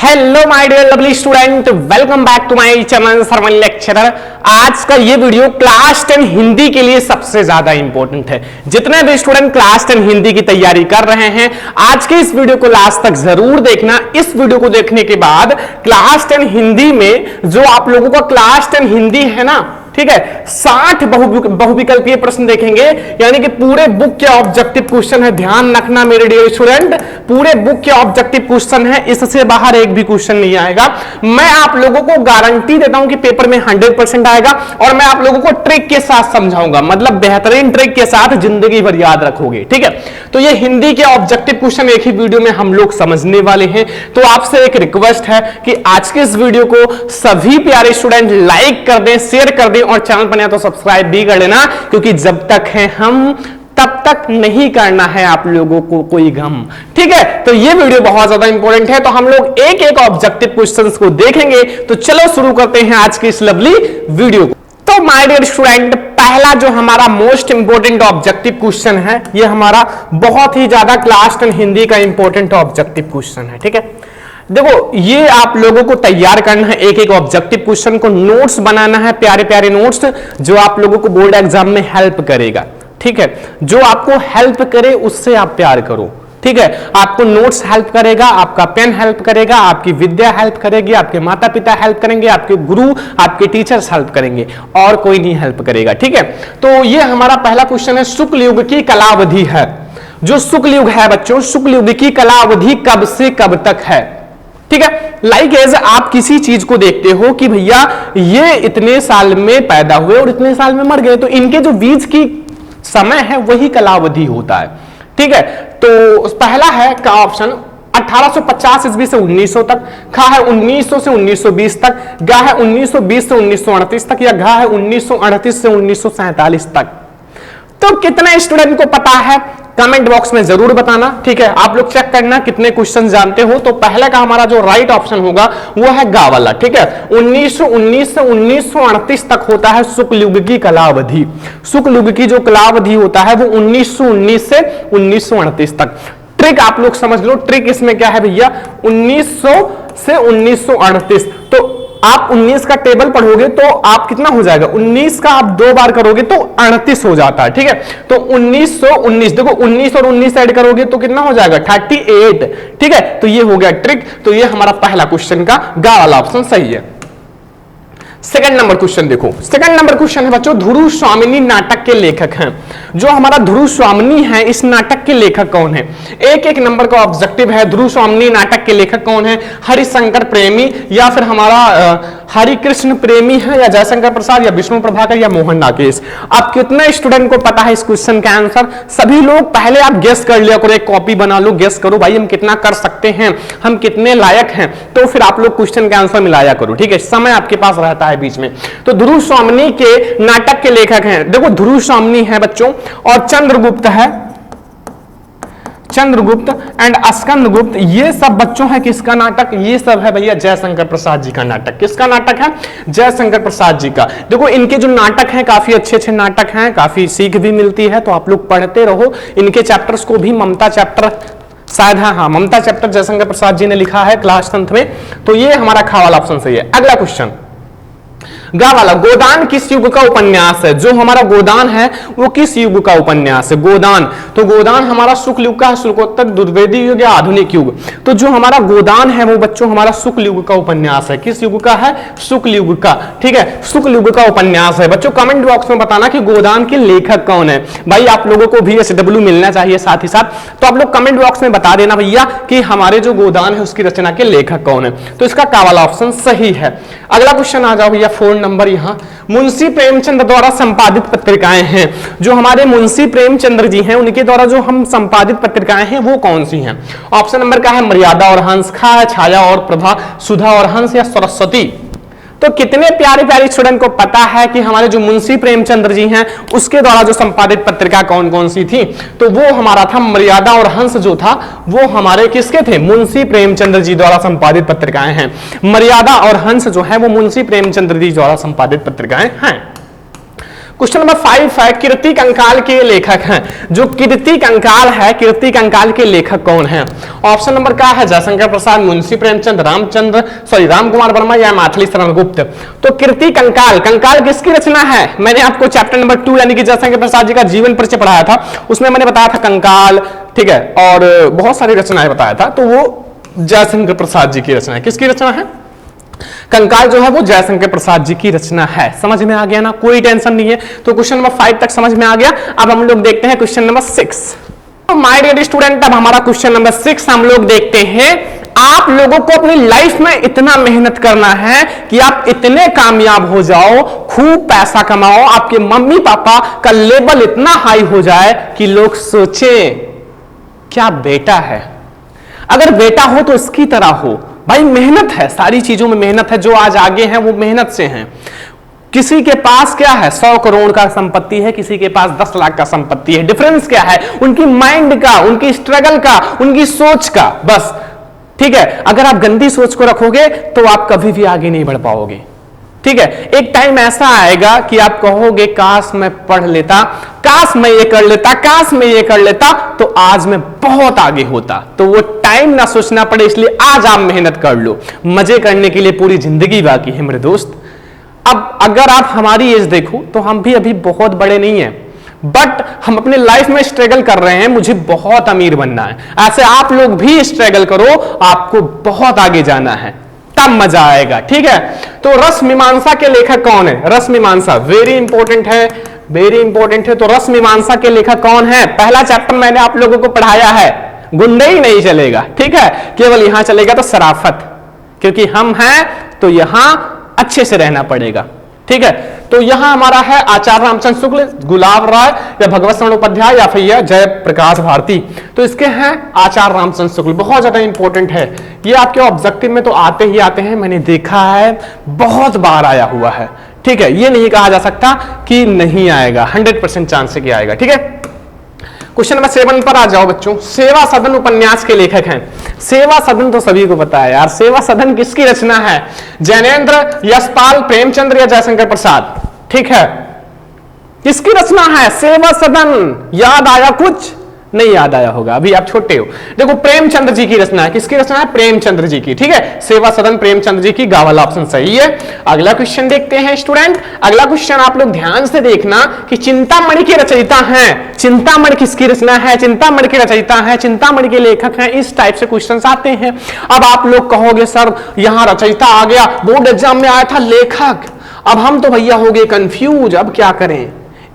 Hello my dear lovely student, welcome back to my channel Sarwan lecturer. आज का ये video class 10 Hindi के लिए सबसे ज्यादा इंपॉर्टेंट है। जितने भी स्टूडेंट क्लास 10 हिंदी की तैयारी कर रहे हैं, आज के इस वीडियो को लास्ट तक जरूर देखना। इस वीडियो को देखने के बाद क्लास 10 हिंदी में जो आप लोगों का क्लास 10 हिंदी है ना, ठीक है, 60 बहुविकल्पीय प्रश्न देखेंगे, यानी कि पूरे बुक के ऑब्जेक्टिव क्वेश्चन है। ध्यान रखना मेरे डियर स्टूडेंट, पूरे बुक के ऑब्जेक्टिव क्वेश्चन है, इससे बाहर एक भी क्वेश्चन नहीं आएगा। मैं आप लोगों को गारंटी देता हूं कि पेपर में 100% आएगा और मैं आप लोगों को ट्रिक के साथ समझाऊंगा, मतलब बेहतरीन ट्रिक के साथ, जिंदगी भर याद रखोगे। ठीक है, तो ये हिंदी के ऑब्जेक्टिव क्वेश्चन एक ही वीडियो में हम लोग समझने वाले हैं। तो आपसे एक रिक्वेस्ट है कि आज के इस वीडियो को सभी प्यारे स्टूडेंट लाइक कर दें, शेयर कर दें और चैनल पर नया तो सब्सक्राइब भी कर लेना, क्योंकि जब तक हैं हम तब तक नहीं करना है आप लोगों को कोई गम। ठीक है, तो ये वीडियो बहुत ज्यादा इंपॉर्टेंट है, तो हम लोग एक एक ऑब्जेक्टिव क्वेश्चंस को देखेंगे। तो चलो शुरू करते हैं आज की इस लवली वीडियो को। तो माय डियर स्टूडेंट, पहला जो हमारा मोस्ट इंपॉर्टेंट ऑब्जेक्टिव क्वेश्चन है, ये हमारा बहुत ही ज्यादा क्लास 10 हिंदी का इंपॉर्टेंट ऑब्जेक्टिव क्वेश्चन है। ठीक है, देखो ये आप लोगों को तैयार करना है, एक एक ऑब्जेक्टिव क्वेश्चन को नोट्स बनाना है, प्यारे प्यारे नोट्स जो आप लोगों को बोर्ड एग्जाम में हेल्प करेगा। ठीक है, जो आपको हेल्प करे उससे आप प्यार करो। ठीक है, आपको नोट्स हेल्प करेगा, आपका पेन हेल्प करेगा, आपकी विद्या हेल्प करेगी, आपके माता पिता हेल्प करेंगे, आपके गुरु, आपके टीचर्स हेल्प करेंगे, और कोई नहीं हेल्प करेगा। ठीक है, तो ये हमारा पहला क्वेश्चन है, शुक्ल युग की कलावधि है। जो शुक्ल युग है बच्चों, शुक्ल युग की कलावधि कब से कब तक है? ठीक है, लाइक एज आप किसी चीज को देखते हो कि भैया ये इतने साल में पैदा हुए और इतने साल में मर गए, तो इनके जो बीच की समय है वही कलावधि होता है। ठीक है, तो पहला है का ऑप्शन 1850 ईस्वी से 1900 तक, खा है 1900 से 1920 तक, गा है 1920 से 1938 तक, या घा है 1938 से 1947 तक। तो कितने स्टूडेंट को पता है कमेंट बॉक्स में जरूर बताना। ठीक है, आप लोग चेक करना कितने क्वेश्चन जानते हो। तो पहले का हमारा जो राइट ऑप्शन होगा वो है गा वाला। ठीक है, 1919 से 1938 तक होता है शुक्ल युग की कलावधि। शुक्ल युग की जो कलावधि होता है वो 1919 से 1938 तक। ट्रिक आप लोग समझ लो, ट्रिक इसमें क्या है भैया, 1900 से 1938। तो आप 19 का टेबल पढ़ोगे तो आप कितना हो जाएगा, 19 का आप 2 बार करोगे तो 38 हो जाता है। ठीक है, तो 1919, देखो 19 और 19 ऐड करोगे तो कितना हो जाएगा, 38। ठीक है, तो ये हो गया ट्रिक। तो ये हमारा पहला क्वेश्चन का गा वाला ऑप्शन सही है। सेकंड नंबर क्वेश्चन देखो, सेकंड नंबर क्वेश्चन है बच्चों, ध्रुव स्वामिनी नाटक के लेखक हैं। जो हमारा ध्रुव स्वामिनी है, इस नाटक के लेखक कौन है? एक एक नंबर का ऑब्जेक्टिव है। ध्रुव स्वामिनी नाटक के लेखक कौन है? हरिशंकर प्रेमी, या फिर हमारा हरिकृष्ण प्रेमी है, या जयशंकर प्रसाद, या विष्णु प्रभाकर, या मोहन नागेश। आप कितने स्टूडेंट को पता है इस क्वेश्चन का आंसर? सभी लोग पहले आप गेस कर लिया करो, एक कॉपी बना लो, गेस करो भाई हम कितना कर सकते हैं, हम कितने लायक हैं, तो फिर आप लोग क्वेश्चन का आंसर मिलाया करो। ठीक है, समय आपके पास रहता है बीच में। तो ध्रुव स्वामिनी के नाटक के लेखक हैं, देखो ध्रुव स्वामिनी है बच्चों, और चंद्रगुप्त है, चंद्रगुप्त एंड स्कंदगुप्त, ये सब बच्चों है किसका नाटक? ये सब है भैया जयशंकर प्रसाद जी का नाटक। किसका नाटक है? जयशंकर प्रसाद जी का। देखो इनके जो नाटक हैं काफी अच्छे अच्छे नाटक हैं, काफी सीख भी मिलती है, तो आप लोग पढ़ते रहो। इनके चैप्टर्स को भी, ममता चैप्टर शायद, हाँ ममता चैप्टर जयशंकर प्रसाद जी ने लिखा है क्लास 10th में। तो ये हमारा खा वाला ऑप्शन सही है। अगला क्वेश्चन गा वाला, गोदान किस युग का उपन्यास है? जो हमारा गोदान है वो किस युग का उपन्यास है? गोदान, तो गोदान हमारा शुक्ल युग का है, शुक्लोत्तर द्विवेदी युग या आधुनिक युग। तो जो हमारा गोदान है वो बच्चों हमारा शुक्ल युग का उपन्यास है। किस युग का है? शुक्ल युग का। ठीक है, शुक्ल युग का उपन्यास है। बच्चों कमेंट बॉक्स में बताना कि गोदान के लेखक कौन है। भाई आप लोगों को भी SW मिलना चाहिए साथ ही साथ, तो आप लोग कमेंट बॉक्स में बता देना भैया कि हमारे जो गोदान है उसकी रचना के लेखक कौन है। तो इसका का वाला ऑप्शन सही है। अगला क्वेश्चन आ जाओ भैया, 4 नंबर। यहां मुंशी प्रेमचंद्र द्वारा संपादित पत्रिकाएं हैं। जो हमारे मुंशी प्रेमचंद्र जी हैं उनके द्वारा जो हम संपादित पत्रिकाएं हैं वो कौन सी हैं? ऑप्शन नंबर का है मर्यादा और हंस, खा है छाया और प्रभा, सुधा और हंस, या सरस्वती। तो कितने प्यारे प्यारे स्टूडेंट को पता है कि हमारे जो मुंशी प्रेमचंद्र जी हैं उसके द्वारा जो संपादित पत्रिका कौन कौन सी थी? तो वो हमारा था मर्यादा और हंस, जो था वो हमारे किसके थे? मुंशी प्रेमचंद्र जी द्वारा संपादित पत्रिकाएं हैं। मर्यादा और हंस जो है वो मुंशी प्रेमचंद्र जी द्वारा संपादित पत्रिकाएं हैं। क्वेश्चन नंबर 5 है कीर्ति कंकाल के लेखक हैं। जो कीर्ति कंकाल है, कीर्ति कंकाल के लेखक कौन हैं? ऑप्शन नंबर क्या है? जयशंकर प्रसाद, मुंशी प्रेमचंद, राम कुमार वर्मा या मैथिली शरण गुप्त। तो कीर्ति कंकाल, कंकाल किसकी रचना है? मैंने आपको चैप्टर नंबर 2 यानी कि जयशंकर प्रसाद जी का जीवन परिचय पढ़ाया था, उसमें मैंने बताया था कंकाल, ठीक है, और बहुत सारी रचनाएं बताया था। तो वो जयशंकर प्रसाद जी की रचना है। किसकी रचना है? कंकाल जो है वो जयशंकर प्रसाद जी की रचना है। समझ में आ गया ना? कोई टेंशन नहीं है। तो क्वेश्चन नंबर 5 तक समझ में आ गया। अब हम लोग देखते हैं क्वेश्चन नंबर 6। तो माय डियर स्टूडेंट, अब हमारा क्वेश्चन नंबर 6 हम लोग देखते हैं। आप लोगों को अपनी लाइफ में इतना मेहनत करना है कि आप इतने कामयाब हो जाओ, खूब पैसा कमाओ, आपके मम्मी पापा का लेवल इतना हाई हो जाए कि लोग सोचें क्या बेटा है। अगर बेटा हो तो इसकी तरह हो। भाई मेहनत है, सारी चीजों में मेहनत है। जो आज आगे हैं वो मेहनत से हैं। किसी के पास क्या है? 100 करोड़ का संपत्ति है, किसी के पास 10 लाख का संपत्ति है। डिफरेंस क्या है? उनकी माइंड का, उनकी स्ट्रगल का, उनकी सोच का, बस। ठीक है, अगर आप गंदी सोच को रखोगे तो आप कभी भी आगे नहीं बढ़ पाओगे। ठीक है, एक टाइम ऐसा आएगा कि आप कहोगे काश मैं पढ़ लेता, काश मैं ये कर लेता, काश मैं ये कर लेता, तो आज मैं बहुत आगे होता। तो वो टाइम ना सोचना पड़े, इसलिए आज आप मेहनत कर लो। मजे करने के लिए पूरी जिंदगी बाकी है मेरे दोस्त। अब अगर आप हमारी एज देखो तो हम भी अभी बहुत बड़े नहीं हैं, बट हम अपने लाइफ में स्ट्रगल कर रहे हैं। मुझे बहुत अमीर बनना है। ऐसे आप लोग भी स्ट्रगल करो, आपको बहुत आगे जाना है, तब मजा आएगा। ठीक है, तो रस मीमांसा के लेखक कौन है? रस मीमांसा वेरी इंपॉर्टेंट है, वेरी इंपॉर्टेंट है। तो रस मीमांसा के लेखक कौन है? पहला चैप्टर मैंने आप लोगों को पढ़ाया है, गुंडे ही नहीं चलेगा। ठीक है, केवल यहां चलेगा तो शराफत, क्योंकि हम हैं तो यहां अच्छे से रहना पड़ेगा। ठीक है, तो यहां हमारा है आचार्य रामचंद्र शुक्ल, गुलाब राय या भगवत शरण उपाध्याय या फिर जय प्रकाश भारती। तो इसके हैं आचार्य रामचंद्र शुक्ल, बहुत ज्यादा इंपॉर्टेंट है। ये आपके ऑब्जेक्टिव में तो आते ही आते हैं, मैंने देखा है, बहुत बार आया हुआ है। ठीक है, ये नहीं कहा जा सकता कि नहीं आएगा, 100% चांस है कि आएगा। ठीक है, क्वेश्चन नंबर 7 पर आ जाओ बच्चों। सेवा सदन उपन्यास के लेखक हैं। सेवा सदन तो सभी को पता है यार। सेवा सदन किसकी रचना है? जैनेन्द्र, यशपाल, प्रेमचंद्र या जयशंकर प्रसाद? ठीक है, किसकी रचना है? सेवा सदन। याद आया? कुछ नहीं याद आया होगा, अभी आप छोटे हो। देखो प्रेमचंद्र जी की रचना है। किसकी रचना है? प्रेमचंद्र जी की। ठीक है, सेवा सदन प्रेमचंद्र जी की, गा वाला ऑप्शन सही है। अगला क्वेश्चन देखते हैं स्टूडेंट। अगला क्वेश्चन आप लोग ध्यान से देखना कि चिंतामणि के रचयिता हैं। चिंतामणि किसकी रचना है? चिंतामणि के रचयिता है, चिंतामणि के लेखक हैं। इस टाइप से क्वेश्चन आते हैं। अब आप लोग कहोगे सर यहां रचयिता आ गया, बोर्ड एग्जाम में आया था लेखक। अब हम तो भैया हो गए कंफ्यूज, अब क्या करें?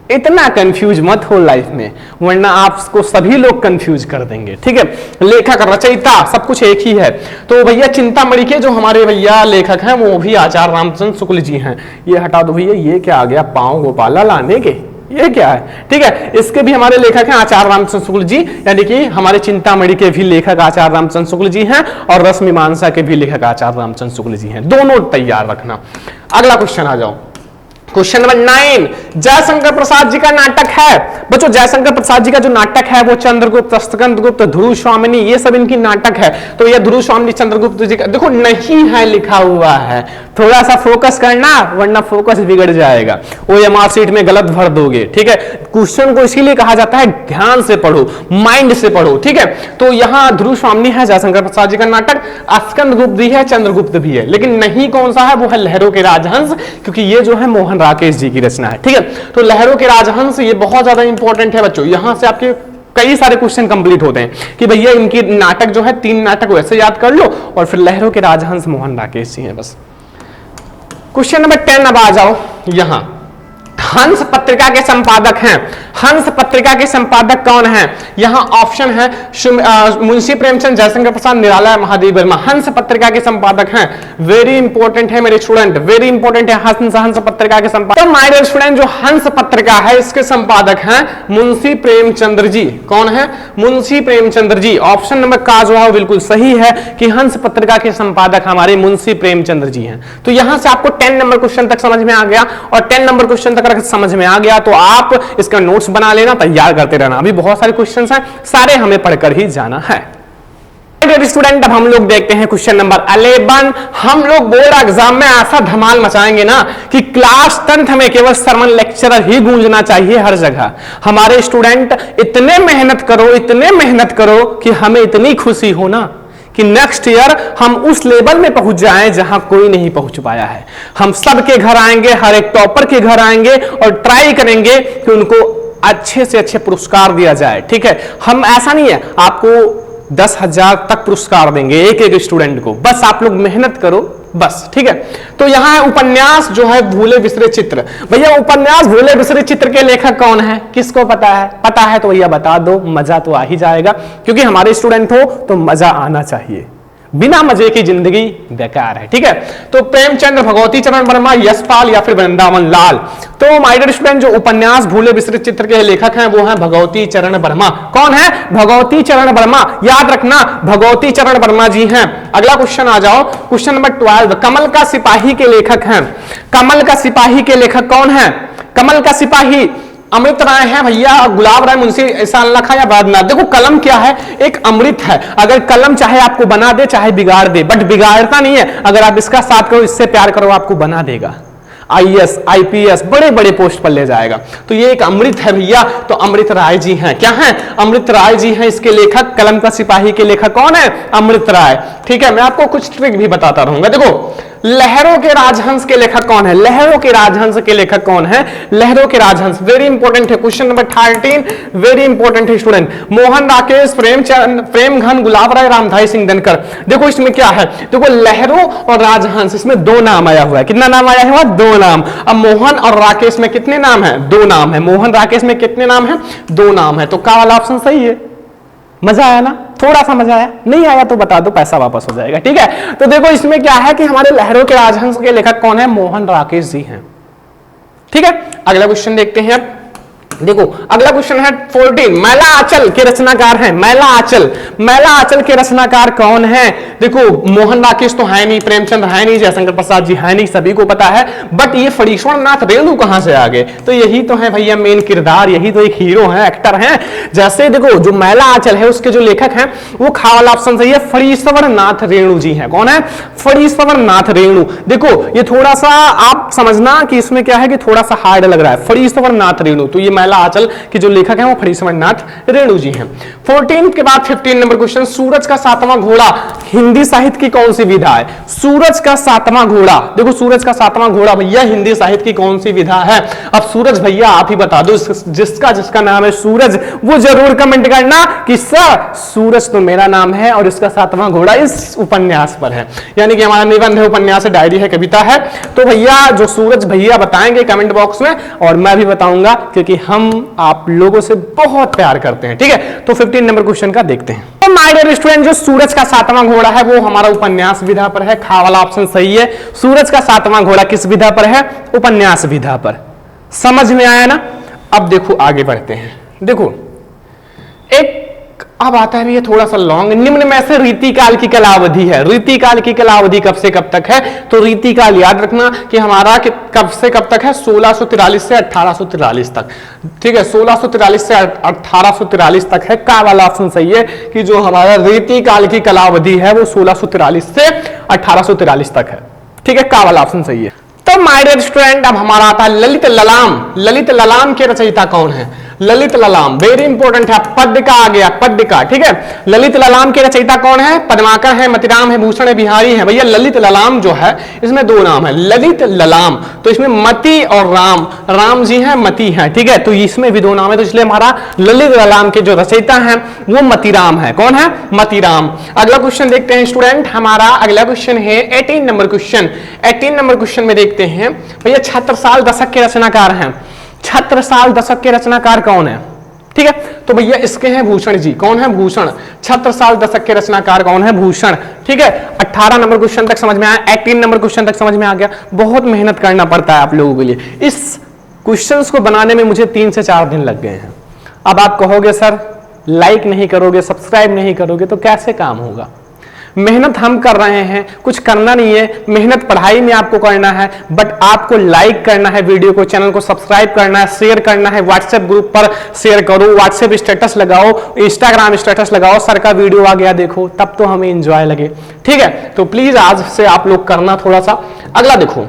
इतना कंफ्यूज मत हो लाइफ में, वरना आपको सभी लोग कंफ्यूज कर देंगे। ठीक है, लेखक रचयिता सब कुछ एक ही है। तो भैया चिंतामणि के जो हमारे भैया लेखक हैं वो भी आचार्य रामचंद्र शुक्ल जी हैं। ये हटा दो भैया, ये क्या आ गया? पांव गोपाला लाने के, ये क्या है? ठीक है, इसके भी हमारे लेखक हैं आचार्य रामचंद्र शुक्ल जी, यानी कि हमारे चिंतामणि के भी लेखक आचार्य रामचंद्र शुक्ल जी हैं और रस मीमांसा के भी लेखक आचार्य रामचंद्र शुक्ल जी हैं। दोनों तैयार रखना। अगला क्वेश्चन आ जाओ। क्वेश्चन नंबर 9, जयशंकर प्रसाद जी का नाटक है। बच्चों जयशंकर प्रसाद जी का जो नाटक है वो चंद्रगुप्त, स्कंदगुप्त, ध्रुव स्वामिनी, ये सब इनकी नाटक है। तो ये ध्रुव स्वामिनी, चंद्रगुप्त जी का देखो नहीं है, लिखा हुआ है। थोड़ा सा फोकस करना, वरना फोकस बिगड़ जाएगा, ओएमआर शीट में गलत भर दोगे। ठीक है, क्वेश्चन को इसीलिए कहा जाता है ध्यान से पढ़ो, माइंड से पढ़ो। ठीक है, तो यहाँ ध्रुव स्वामिनी है जयशंकर प्रसाद जी का नाटक, स्कंदगुप्त भी है, चंद्रगुप्त भी है, लेकिन नहीं कौन सा है? वो है लहरों के राजहंस, क्योंकि ये जो है मोहन राकेश जी की रचना है। ठीक है, तो लहरों के राजहंस ये बहुत ज्यादा इंपॉर्टेंट है बच्चों। यहां से आपके कई सारे क्वेश्चन कंप्लीट होते हैं कि भैया इनकी नाटक जो है 3 नाटक वैसे याद कर लो और फिर लहरों के राजहंस मोहन राकेश जी हैं बस। क्वेश्चन नंबर 10 अब आ जाओ। यहां हंस पत्रिका के संपादक हैं। हंस पत्रिका के संपादक कौन हैं? यहां ऑप्शन है मुंशी प्रेमचंद, जयशंकर प्रसाद, निराला, महादेव वर्मा। हंस पत्रिका के संपादक हैं, वेरी इंपॉर्टेंट है मेरे स्टूडेंट, वेरी इंपॉर्टेंट है। हंस पत्रिका के संपादक, तो माय डियर स्टूडेंट जो हंस पत्रिका है इसके संपादक हैं मुंशी प्रेमचंद्र जी। कौन है? मुंशी प्रेमचंद्र जी। ऑप्शन नंबर का जो है बिल्कुल सही है कि हंस पत्रिका के संपादक हमारे मुंशी प्रेमचंद्र जी हैं। तो यहां से आपको 10 नंबर क्वेश्चन तक समझ में आ गया, और 10 नंबर क्वेश्चन तक समझ में आ गया तो आप इसका नोट्स बना लेना, तैयार करते रहना। अभी बहुत सारे क्वेश्चंस हैं, सारे हमें पढ़कर ही जाना है। स्टूडेंट अब हम लोग देखते हैं क्वेश्चन नंबर 11। हम लोग बोर्ड एग्जाम में ऐसा धमाल मचाएंगे ना कि क्लास 10th में केवल सरमन लेक्चरर ही गूंजना चाहिए हर जगह। हमारे स्टूडेंट इतने मेहनत करो कि हमें इतनी खुशी हो ना कि नेक्स्ट ईयर हम उस लेवल में पहुंच जाएं जहां कोई नहीं पहुंच पाया है। हम सबके घर आएंगे, हर एक टॉपर के घर आएंगे और ट्राई करेंगे कि उनको अच्छे से अच्छे पुरस्कार दिया जाए। ठीक है, हम ऐसा नहीं है आपको 10,000 तक पुरस्कार देंगे एक एक स्टूडेंट को, बस आप लोग मेहनत करो बस। ठीक है, तो यहां उपन्यास जो है भूले बिसरे चित्र। भैया उपन्यास भूले बिसरे चित्र के लेखक कौन है, किसको पता है? पता है तो भैया बता दो, मजा तो आ ही जाएगा, क्योंकि हमारे स्टूडेंट हो तो मजा आना चाहिए, बिना मजे की जिंदगी बेकार है। ठीक है, तो प्रेमचंद, भगवती चरण वर्मा, यशपाल या फिर वृंदावन लाल। तो माय डियर स्टूडेंट, जो उपन्यास भूले बिसरे चित्र के लेखक हैं वो हैं भगवती चरण वर्मा। कौन है? भगवती चरण वर्मा। याद रखना, भगवती चरण वर्मा जी हैं। अगला क्वेश्चन आ जाओ, क्वेश्चन नंबर 12। कमल का सिपाही के लेखक हैं। कमल का सिपाही के लेखक कौन है? कमल का सिपाही अमृत राय है भैया, गुलाब राय मुंशी, ऐसा लखा या बादनाथ। देखो कलम क्या है? एक अमृत है। अगर कलम चाहे आपको बना दे चाहे बिगाड़ दे, बट बिगाड़ता नहीं है। अगर आप इसका साथ करो, इससे प्यार करो, आपको बना देगा। IAS IPS बड़े बड़े पोस्ट पर ले जाएगा। तो ये एक अमृत है भैया, तो अमृत राय जी हैं। क्या है? अमृत राय जी हैं इसके लेखक। कलम का सिपाही के लेखक कौन है? अमृत राय। ठीक है, मैं आपको कुछ ट्रिक भी बताता रहूंगा। देखो लहरों के राजहंस के लेखक कौन है? लहरों के राजहंस के लेखक कौन है? लहरों के राजहंस वेरी इंपॉर्टेंट है। क्वेश्चन नंबर 13 वेरी इंपॉर्टेंट है स्टूडेंट। मोहन राकेश, प्रेमचंद, प्रेमघन, गुलाब राय, रामधारी सिंह दिनकर। देखो इसमें क्या है? देखो लहरों और राजहंस, इसमें दो नाम आया हुआ है। कितना नाम आया हुआ? दो नाम। अब मोहन और राकेश में कितने नाम है? दो नाम है। मोहन राकेश में कितने नाम है? दो नाम है। तो का वाला ऑप्शन सही है। मजा आया ना? थोड़ा सा मजा आया? नहीं आया तो बता दो, पैसा वापस हो जाएगा। ठीक है, तो देखो इसमें क्या है कि हमारे लहरों के राजहंस के लेखक कौन है? मोहन राकेश जी हैं। ठीक है, अगला क्वेश्चन देखते हैं। देखो अगला क्वेश्चन है 14। मैला आंचल के रचनाकार हैं। मैला आंचल के रचनाकार कौन है? देखो मोहन राकेश तो है नहीं, प्रेमचंद है नहीं, जयशंकर प्रसाद जी है नहीं, सभी को पता है। बट ये फणीश्वर नाथ रेणु कहां से आ गए? तो यही तो है भैया मेन किरदार, यही तो एक हीरो है, एक्टर है। जैसे देखो जो मैला आंचल है उसके जो लेखक हैं वो खा वाला ऑप्शन सही है, फणीश्वर नाथ रेणु जी हैं। कौन है? फणीश्वर नाथ रेणु। देखो ये थोड़ा सा आप समझना कि इसमें क्या है कि थोड़ा सा हार्ड लग रहा है, फणीश्वर नाथ रेणु। तो ये आंचल के जो लेखक हैं वो फणीश्वर नाथ रेणु जी हैं। 14 के बाद 15 नंबर क्वेश्चन। सूरज का सातवां घोड़ा हिंदी साहित्य की कौन सी विधा है? सूरज का सातवां घोड़ा। देखो सूरज का सातवां घोड़ा भैया हिंदी साहित्य की कौन सी विधा है? अब सूरज भैया आप ही बता दो, जिसका नाम है सूरज वो जरूर कमेंट करना कि सर सूरज तो मेरा नाम है और इसका सातवां घोड़ा इस उपन्यास पर है। यानी कि हमारा निबंध है, उपन्यास है, डायरी है, कविता है। तो भैया जो सूरज भैया बताएंगे कमेंट बॉक्स में और मैं भी बताऊंगा, क्योंकि हम आप लोगों से बहुत प्यार करते हैं। ठीक है, तो 15 नंबर क्वेश्चन का देखते हैं। तो माय डियर स्टूडेंट, जो सूरज का सातवां घोड़ा है वो हमारा उपन्यास विधा पर है। खा वाला ऑप्शन सही है। सूरज का सातवां घोड़ा किस विधा पर है? उपन्यास विधा पर। समझ में आया ना? अब देखो आगे बढ़ते हैं। देखो एक अब आता है ये थोड़ा सा लॉन्ग। निम्न में से रीतिकाल की कलावधि है। रीतिकाल की कलावधि कब से कब तक है? तो रीतिकाल याद रखना कि हमारा कब से कब तक है? 1643 से 1843 तक। ठीक है, 1643 से 1843 तक है। का वाला ऑप्शन सही है कि जो हमारा रीतिकाल की कलावधि है वो 1643 से 1843 तक है। ठीक है, का वाला ऑप्शन सही है। तो माय डियर स्टूडेंट अब हमारा आता है ललित ललाम। ललित ललाम के रचयिता कौन है? ललित ललाम वेरी इंपॉर्टेंट है। पद्य का आ गया, पद्य का। ठीक है, ललित ललाम के रचयिता कौन है? पद्माकर है, मतिराम है, भूषण है, बिहारी है। भैया ललित ललाम जो है इसमें दो नाम है, ललित ललाम। तो इसमें मति और राम, राम जी हैं, मति है। ठीक है, तो इसमें भी दो नाम है, तो इसलिए हमारा ललित ललाम के जो रचयिता हैं वो मतिराम है। कौन है? मतिराम। अगला क्वेश्चन देखते हैं स्टूडेंट। हमारा अगला क्वेश्चन है 18 नंबर क्वेश्चन। 18 नंबर क्वेश्चन में देखते हैं भैया छत्रसाल दशक के रचनाकार हैं। छत्रसाल दशक के रचनाकार कौन है? ठीक है, तो भैया इसके हैं भूषण जी। कौन है? भूषण। छत्रसाल दशक के रचनाकार कौन है? भूषण। ठीक है, 18 नंबर क्वेश्चन तक समझ में आया, 18 नंबर क्वेश्चन तक समझ में आ गया। बहुत मेहनत करना पड़ता है आप लोगों के लिए। इस क्वेश्चंस को बनाने में मुझे 3 से 4 दिन लग गए हैं। अब आप कहोगे सर लाइक नहीं करोगे, सब्सक्राइब नहीं करोगे तो कैसे काम होगा? मेहनत हम कर रहे हैं, कुछ करना नहीं है, मेहनत पढ़ाई में आपको करना है, बट आपको लाइक करना है वीडियो को, चैनल को सब्सक्राइब करना है, शेयर करना है, व्हाट्सएप ग्रुप पर शेयर करो, व्हाट्सएप स्टेटस लगाओ, इंस्टाग्राम स्टेटस लगाओ, सर का वीडियो आ गया देखो, तब तो हमें एंजॉय लगे। ठीक है, तो प्लीज आज से आप लोग करना थोड़ा सा। अगला देखो,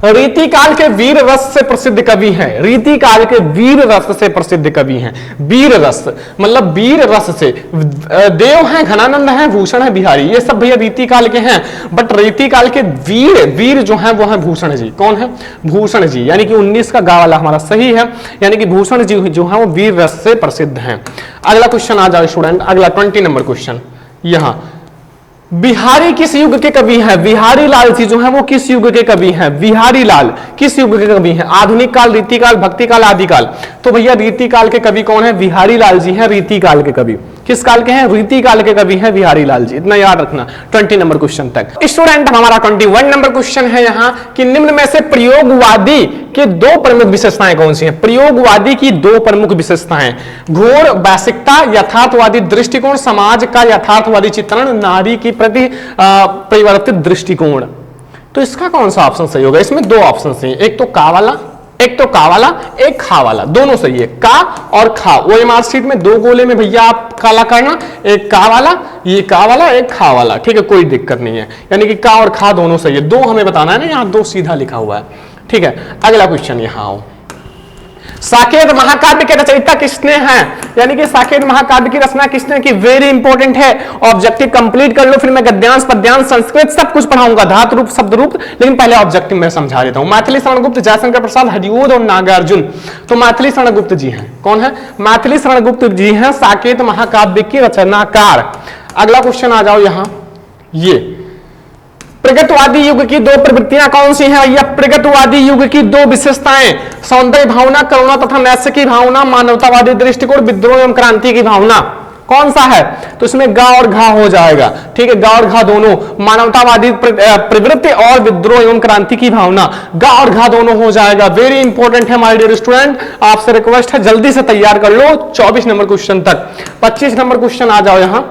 रीतिकाल के वीर रस से प्रसिद्ध कवि हैं, रीतिकाल के वीर रस से प्रसिद्ध कवि हैं। वीर रस मतलब वीर रस से, देव हैं, घनानंद हैं, भूषण है, बिहारी, ये सब भैया रीतिकाल के हैं, बट रीतिकाल के वीर जो हैं वो हैं भूषण जी। कौन है? भूषण जी, यानी कि 19 का गा वाला हमारा सही है, यानी कि भूषण जी जो है वो वीर रस से प्रसिद्ध हैं। अगला क्वेश्चन आ जाओ स्टूडेंट, अगला 20 नंबर क्वेश्चन। यहां बिहारी किस युग के कवि हैं? बिहारी लाल जी जो है वो किस युग के कवि हैं? बिहारी लाल किस युग के कवि हैं? आधुनिक काल, रीतिकाल, भक्तिकाल, आदिकाल। तो भैया रीतिकाल के कवि कौन है? बिहारी लाल जी हैं रीतिकाल के कवि। किस काल के हैं? रीतिकाल के कवि हैं बिहारी लाल जी, इतना याद रखना 20 नंबर क्वेश्चन तक। स्टूडेंट हमारा 21 नंबर क्वेश्चन है यहाँ कि निम्न में से प्रयोगवादी की दो प्रमुख विशेषताएं कौन सी हैं? प्रयोगवादी की दो प्रमुख विशेषताएं, घोर वैश्विकता, यथार्थवादी दृष्टिकोण, समाज का यथार्थवादी चित्रण, नारी की प्रति परिवर्तित दृष्टिकोण। तो इसका कौन सा ऑप्शन सही होगा? इसमें दो ऑप्शन सही है, एक तो का वाला, एक तो का वाला, एक खा वाला, दोनों सही है, का और खा। OMR शीट में दो गोले में भैया आप काला करना, एक का वाला, ये का वाला, एक खा वाला, ठीक है, कोई दिक्कत नहीं है, यानी कि का और खा दोनों सही है। दो हमें बताना है ना, यहां दो सीधा लिखा हुआ है, ठीक है। अगला क्वेश्चन यहां आओ, साकेत महाकाव्य के रचयिता किसने हैं? यानी कि साकेत महाकाव्य की रचना किसने की? वेरी इंपॉर्टेंट है, ऑब्जेक्टिव कंप्लीट कर लो, फिर मैं गद्यांश, पद्यांश, संस्कृत सब कुछ पढ़ाऊंगा, धातु रूप, शब्द रूप, लेकिन पहले ऑब्जेक्टिव मैं समझा देता हूं। मैथिली शरण गुप्त, जयशंकर प्रसाद, हरिओद और नागार्जुन। तो मैथिली शरण गुप्त जी हैं। कौन है? मैथिली शरण गुप्त जी हैं साकेत महाकाव्य की रचनाकार। अगला क्वेश्चन आ जाओ यहां, ये प्रगतवादी युग की दो प्रवृत्तियां कौन सी हैं? या प्रगतवादी युग की दो विशेषताएं, सौंदर्य भावना, करुणा तथा नैतिक की भावना, मानवतावादी दृष्टिकोण, विद्रोह एवं क्रांति की भावना। कौन सा है? तो इसमें गा और घा हो जाएगा, ठीक है, गा और घा दोनों, मानवतावादी प्रवृत्ति और विद्रोह एवं क्रांति की भावना, गा और घा दोनों हो जाएगा। वेरी इंपॉर्टेंट है माय डियर स्टूडेंट, आपसे रिक्वेस्ट है जल्दी से तैयार कर लो 24 नंबर क्वेश्चन तक। 25 नंबर क्वेश्चन आ जाओ यहां,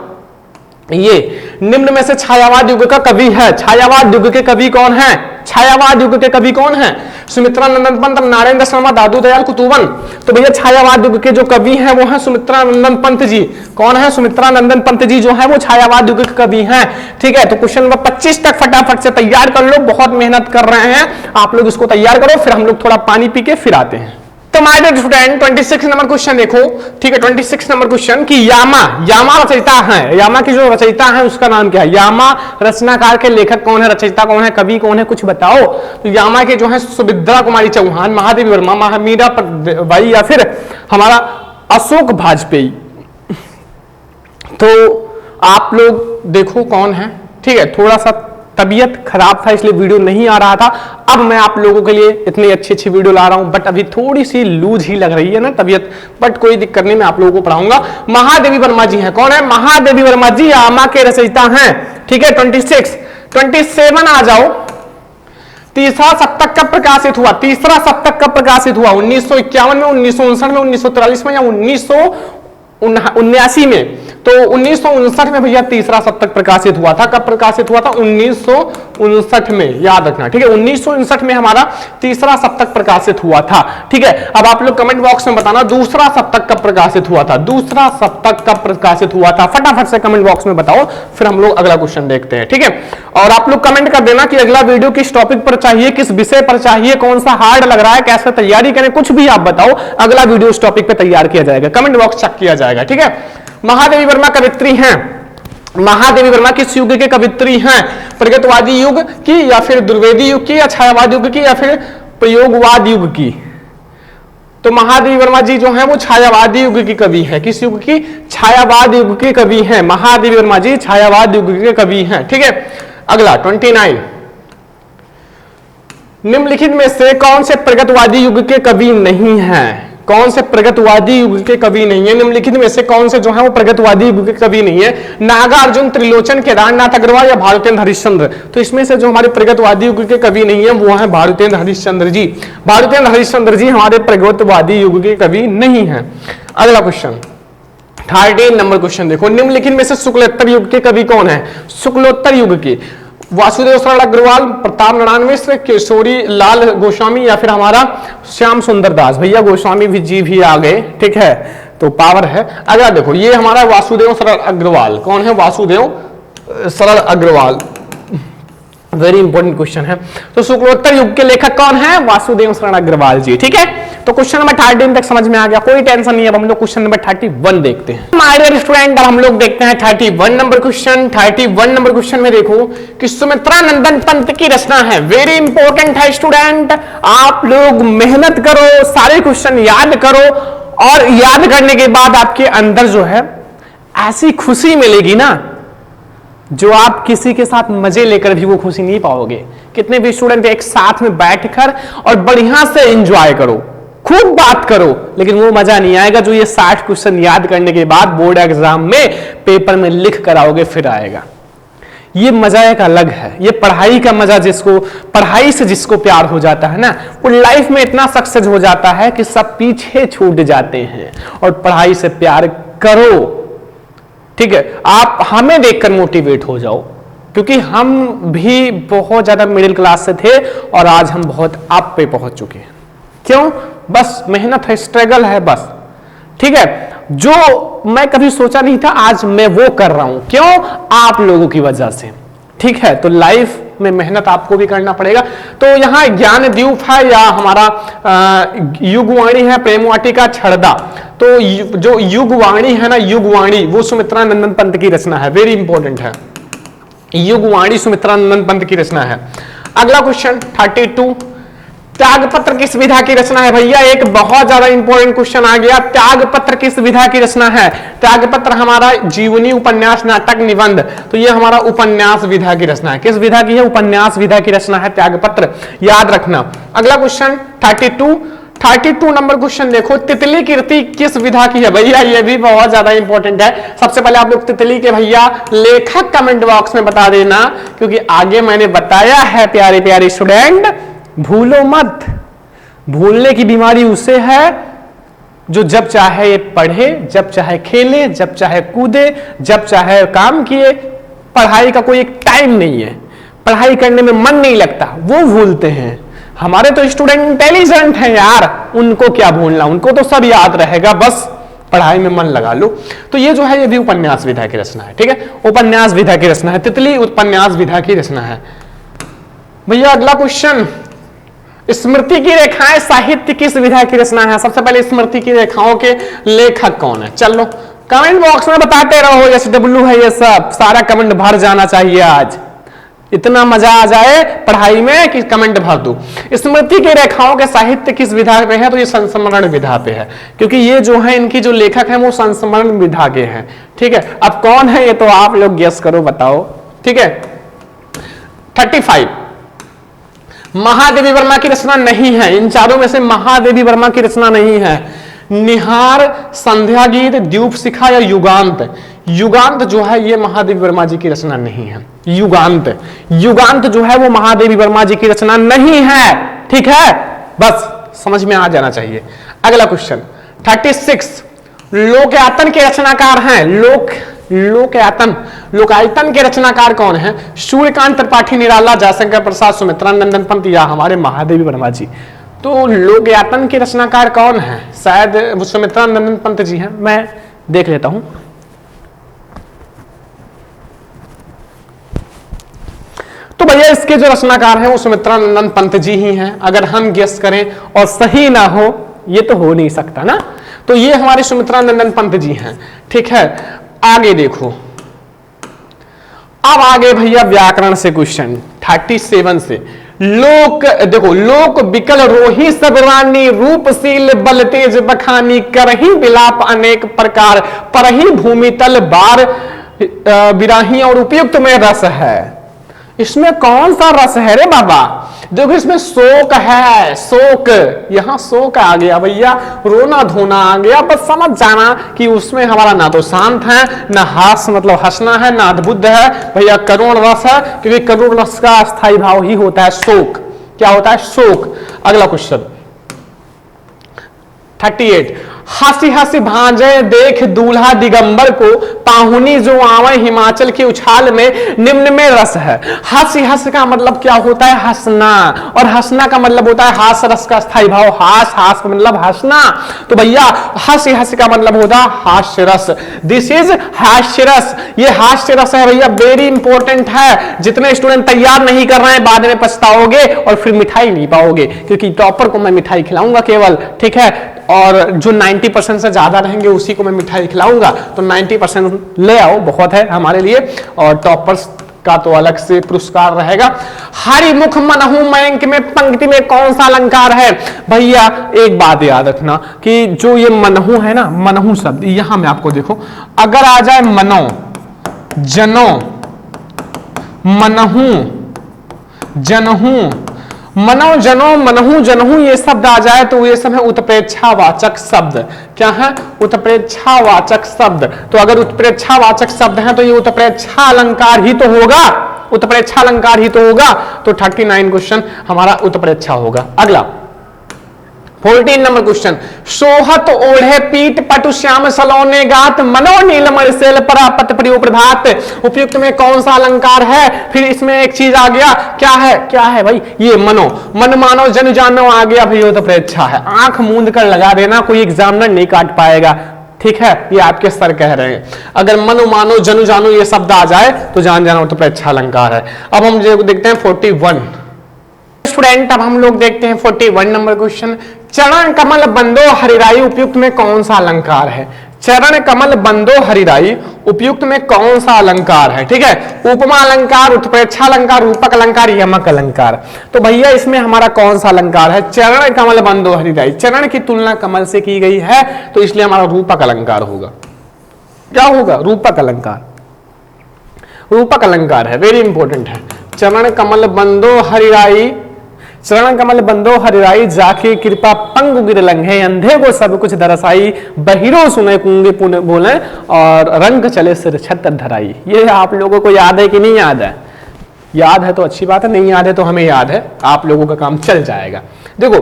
ये निम्न में से छायावाद युग का कवि है। छायावाद युग के कवि कौन है? छायावाद युग के कवि कौन है? सुमित्रा नंदन पंत, नारायण दत्त शर्मा, दादू दयाल कुतुबन। तो भैया छायावाद युग के जो कवि हैं वो हैं सुमित्रा नंदन पंत जी। कौन है? सुमित्रा नंदन पंत जी जो है वो छायावाद युग के कवि हैं, ठीक है। तो क्वेश्चन नंबर 25 तक फटाफट से तैयार कर लो, बहुत मेहनत कर रहे हैं आप लोग, इसको तैयार करो, फिर हम लोग थोड़ा पानी पी के फिर आते हैं। तो my dear student 26 number question देखो, ठीक है, 26 नंबर क्वेश्चन कि यामा रचयिता है, यामा की जो रचयिता है उसका नाम क्या है? यामा रचनाकार के लेखक कौन है, रचयिता कौन है, कवि कौन है, कुछ बताओ। तो यामा के जो है सुभद्रा कुमारी चौहान, महादेवी वर्मा, मीरा बाई या फिर हमारा अशोक वाजपेयी। तो आप लोग देखो कौन है, ठीक है। थोड़ा सा तबीयत खराब था इसलिए वीडियो नहीं आ रहा था, अब मैं आप लोगों के लिए इतनी अच्छी वीडियो ला रहा हूं, बट अभी थोड़ी सी लूज ही लग रही है ना तबीयत, बट कोई दिक्कत नहीं, मैं आप लोगों को पढ़ाऊंगा। महादेवी वर्मा जी हैं। कौन है? महादेवी वर्मा जी यामा के रचयिता हैं, ठीक है। 27 आ जाओ, तीसरा सप्तक कब प्रकाशित हुआ? तीसरा सप्तक कब प्रकाशित हुआ? 1951 में, 1959 में, 1943 में या 1979 में? तो 1959 में भैया तीसरा सप्तक प्रकाशित हुआ था। कब प्रकाशित हुआ था? 1959 में, याद रखना, ठीक है। 1959 में हमारा तीसरा सप्तक प्रकाशित हुआ था, ठीक है। अब आप लोग कमेंट बॉक्स में बताना दूसरा सप्तक कब प्रकाशित हुआ था, दूसरा सप्तक कब प्रकाशित हुआ था, फटाफट से कमेंट बॉक्स में बताओ, फिर हम लोग अगला क्वेश्चन देखते हैं, ठीक है। और आप लोग कमेंट कर देना कि अगला वीडियो किस टॉपिक पर चाहिए, किस विषय पर चाहिए, कौन सा हार्ड लग रहा है, कैसे तैयारी करें, कुछ भी आप बताओ, अगला वीडियो उस टॉपिक पर तैयार किया जाएगा, कमेंट बॉक्स चेक किया जाएगा, ठीक है। महादेवी वर्मा कवित्री हैं। महादेवी वर्मा किस युग के कवित्री हैं? प्रगतवादी युग की या फिर द्विवेदी युग की या छायावाद युग की या फिर प्रयोगवाद युग की? तो महादेवी वर्मा जी जो हैं वो छायावादी युग की कवि हैं। किस युग की? छायावाद युग के कवि हैं। महादेवी वर्मा जी छायावाद युग के कवि हैं, ठीक है। अगला 29, निम्नलिखित में से कौन से प्रगतवादी युग के कवि नहीं हैं? कौन से प्रगतवादी युग के कवि नहीं है? निम्नलिखित में से कौन से जो है वो प्रगतवादी युग के कवि नहीं है? नागार्जुन, त्रिलोचन, केदारनाथ अग्रवाल या भारतेंद्र हरिश्चंद्र? तो इसमें से जो हमारे प्रगतवादी युग के कवि नहीं है वो है भारतेंद्र हरिश्चंद्र जी। भारतेंद्र हरिश्चंद्र जी हमारे प्रगतवादी युग के कवि नहीं है। अगला क्वेश्चन 13 नंबर क्वेश्चन देखो, निम्नलिखित में से शुक्लोत्तर युग के कवि कौन है? शुक्लोत्तर युग के वासुदेव शरण अग्रवाल, प्रताप नारायण मिश्र, किशोरी लाल गोस्वामी या फिर हमारा श्याम सुंदर दास। भैया गोस्वामी भी जी भी आ गए, ठीक है, तो पावर है। अगला देखो, ये हमारा वासुदेव शरण अग्रवाल कौन है? वासुदेव शरण अग्रवाल, वेरी इंपॉर्टेंट क्वेश्चन है। तो शुक्लोत्तर युग के लेखक कौन है? वासुदेव शरण अग्रवाल जी, ठीक है। तो क्वेश्चन नंबर 13 तक समझ में आ गया, कोई टेंशन नहीं है। अब हम लोग क्वेश्चन नंबर 31 देखते हैं। माय डियर स्टूडेंट, अब हम लोग देखते हैं 31 नंबर क्वेश्चन। 31 नंबर क्वेश्चन में देखो कि सुमित्रा नंदन पंत की रचना है, वेरी इंपॉर्टेंट है स्टूडेंट। आप लोग मेहनत करो, सारे क्वेश्चन याद करो, और याद करने के बाद आपके अंदर जो है ऐसी खुशी मिलेगी ना, जो आप किसी के साथ मजे लेकर भी वो खुशी नहीं पाओगे। कितने भी स्टूडेंट एक साथ में बैठकर और बढ़िया से एंजॉय करो, खूब बात करो, लेकिन वो मजा नहीं आएगा जो ये 60 क्वेश्चन याद करने के बाद बोर्ड एग्जाम में पेपर में लिख कर आओगे फिर आएगा। ये मजा एक अलग है, ये पढ़ाई का मजा, जिसको पढ़ाई से जिसको प्यार हो जाता है ना, वो लाइफ में इतना सक्सेस हो जाता है कि सब पीछे छूट जाते हैं। और पढ़ाई से प्यार करो, ठीक है। आप हमें देखकर मोटिवेट हो जाओ, क्योंकि हम भी बहुत ज्यादा मिडिल क्लास से थे और आज हम बहुत अप पे पहुंच चुके हैं। क्यों? बस मेहनत है, स्ट्रगल है, बस, ठीक है। जो मैं कभी सोचा नहीं था आज मैं वो कर रहा हूं। क्यों? आप लोगों की वजह से, ठीक है। तो लाइफ में मेहनत आपको भी करना पड़ेगा। तो यहाँ ज्ञान द्वीप है या हमारा युगवाणी है, प्रेम वाटिका, छड़दा। तो जो युगवाणी है ना, युगवाणी वो सुमित्रा नंदन पंत की रचना है, वेरी इंपॉर्टेंट है। युगवाणी सुमित्रा नंदन पंत की रचना है। अगला क्वेश्चन 32, त्यागपत्र किस विधा की रचना है? भैया एक बहुत ज्यादा इंपॉर्टेंट क्वेश्चन आ गया, त्यागपत्र किस विधा की रचना है? त्यागपत्र हमारा जीवनी, उपन्यास, नाटक, निबंध। तो ये हमारा उपन्यास विधा की रचना है। किस विधा की है? उपन्यास विधा की रचना है त्यागपत्र, याद रखना। अगला क्वेश्चन 32 नंबर क्वेश्चन देखो, तितली कीर्ति किस विधा की है? भैया ये भी बहुत ज्यादा इंपॉर्टेंट है। सबसे पहले आप लोग तितली के भैया लेखक कमेंट बॉक्स में बता देना, क्योंकि आगे मैंने बताया है प्यारे प्यारे स्टूडेंट, भूलो मत। भूलने की बीमारी उसे है जो जब चाहे पढ़े, जब चाहे खेले, जब चाहे कूदे, जब चाहे काम किए। पढ़ाई का कोई एक टाइम नहीं है, पढ़ाई करने में मन नहीं लगता, वो भूलते हैं। हमारे तो स्टूडेंट इंटेलिजेंट हैं यार, उनको क्या भूलना, उनको तो सब याद रहेगा, बस पढ़ाई में मन लगा लो। तो ये जो है ये भी उपन्यास विधा की रचना है, ठीक है। उपन्यास विधा की रचना है, तितली उपन्यास विधा की रचना है। भैया अगला क्वेश्चन, स्मृति की रेखाएं साहित्य किस विधा की रचना है? सबसे पहले स्मृति की रेखाओं के लेखक कौन है? चलो कमेंट बॉक्स में बताते रहो, SW है ये सब, सारा कमेंट भर जाना चाहिए। आज इतना मजा आ जाए पढ़ाई में कि कमेंट भर दो। स्मृति की रेखाओं के साहित्य किस विधा पे है? तो ये संस्मरण विधा पे है, क्योंकि ये जो है इनकी जो लेखक है वो संस्मरण विधा के हैं, ठीक है। अब कौन है ये तो आप लोग गेस करो, बताओ, ठीक है। 35, महादेवी वर्मा की रचना नहीं है। इन चारों में से महादेवी वर्मा की रचना नहीं है। निहार, संध्या गीत, द्वीप शिखा या युगांत। युगांत जो है ये महादेवी वर्मा जी की रचना नहीं है। युगांत जो है वो महादेवी वर्मा जी की रचना नहीं है, ठीक है, बस समझ में आ जाना चाहिए। अगला क्वेश्चन 36, लोकयातन के रचनाकार हैं। लोकायतन के रचनाकार कौन है? सूर्यकांत त्रिपाठी, निराला, जयशंकर प्रसाद, सुमित्रा नंदन पंत या हमारे महादेवी वर्मा जी। तो लोकयातन के रचनाकार कौन है? शायद सुमित्रा नंदन पंत जी हैं, मैं देख लेता हूं। तो भैया इसके जो रचनाकार हैं वो सुमित्रा नंदन पंत जी ही हैं। अगर हम गेस करें और सही ना हो, ये तो हो नहीं सकता ना, तो ये हमारे सुमित्रा नंदन पंत जी हैं, ठीक है। आगे देखो, अब आगे भैया व्याकरण से क्वेश्चन 37 से। लोक बिकल रोही सब रानी, रूपशील बल तेज बखानी, करही विलाप अनेक प्रकार, परही भूमि तल बार बिराही और उपयुक्त में रस है। इसमें कौन सा रस है रे बाबा? देखो इसमें शोक है, शोक, यहां शोक आ गया भैया, रोना धोना आ गया। बस समझ जाना कि उसमें हमारा ना तो शांत है, ना हास मतलब हंसना है, ना अद्भुत है भैया, करुण रस है, क्योंकि करुण रस का अस्थायी भाव ही होता है शोक। क्या होता है? शोक। अगला क्वेश्चन 38, हंसी हंसी भांजे देख दूल्हा दिगंबर को, पाहुनी जो आवे हिमाचल की उछाल में, निम्न में रस है। हंसी हंस का मतलब क्या होता है? हंसना, और हंसना का मतलब होता है हास रस का स्थायी भाव, हास, हास का मतलब हंसना। तो भैया हंसी हंसी का मतलब होता है हास्य रस। दिस इज हास्य रस, ये हास्य रस है भैया, वेरी इंपॉर्टेंट है। जितने स्टूडेंट तैयार नहीं कर रहे हैं बाद में पछताओगे और फिर मिठाई नहीं पाओगे, क्योंकि टॉपर को मैं मिठाई खिलाऊंगा केवल, ठीक है, और जो 90% से ज्यादा रहेंगे उसी को मैं मिठाई खिलाऊंगा। तो 90% ले आओ, बहुत है हमारे लिए, और टॉपर्स का तो अलग से पुरस्कार रहेगा। हरिमुख मनहु मयंक में पंक्ति में कौन सा अलंकार है? भैया एक बात याद रखना कि जो ये मनहु है ना, मनहु शब्द यहां में आपको देखो, अगर आ जाए मनो, जनो, मनहु, जनहु, मनो, जनो, मनहु, जनहु, ये शब्द आ जाए तो ये सब है उत्प्रेक्षावाचक शब्द। क्या है? उत्प्रेक्षावाचक शब्द। तो अगर उत्प्रेक्षावाचक शब्द है तो ये उत्प्रेक्षा अलंकार ही तो होगा, उत्प्रेक्षा अलंकार ही तो होगा। तो 39 क्वेश्चन हमारा उत्प्रेक्षा होगा। अगला 14 नंबर क्वेश्चन, सोहत ओढ़े पीठ पटु श्याम सलोने गात, मनो नीलमणि शैल परापत प्रियो प्रभात। उपयुक्त में कौन सा अलंकार है? फिर इसमें एक चीज आ गया, क्या है? क्या है भाई? ये मनो, मन मानो जन जानो आ गया भैया, तो परीक्षा है। आंख मूंद कर लगा देना, कोई एग्जामिनर नहीं काट पाएगा, ठीक है, ये आपके सर कह रहे हैं। अगर मनो मानो जनु जानो ये शब्द आ जाए तो जान जाना तो परीक्षा अलंकार है। अब हम देखते हैं 41 स्टूडेंट, अब हम लोग देखते हैं 41 नंबर क्वेश्चन, चरण कमल बंदो हरिराई उपयुक्त में कौन सा अलंकार है? चरण कमल बंदो हरिराई उपयुक्त में कौन सा अलंकार है? ठीक है, उपमा अलंकार, उत्प्रेक्षा अलंकार, रूपक अलंकार, यमक अलंकार। तो भैया इसमें हमारा कौन सा अलंकार है? चरण कमल बंदो हरिराई, चरण की तुलना कमल से की गई है तो इसलिए हमारा रूपक अलंकार होगा। क्या होगा? रूपक अलंकार, रूपक अलंकार है, वेरी इंपॉर्टेंट है। चरण कमल बंदो हरिराई, चरण कमल बंदो हरिराई, जाके कृपा पंग गिर लंघे, अंधे को सब कुछ दरसाई, बहिरो सुने कुंगे पुण्य बोले, और रंग चले सिर छत धराई। ये आप लोगों को याद है कि नहीं याद है? याद है तो अच्छी बात है, नहीं याद है तो हमें याद है, आप लोगों का काम चल जाएगा। देखो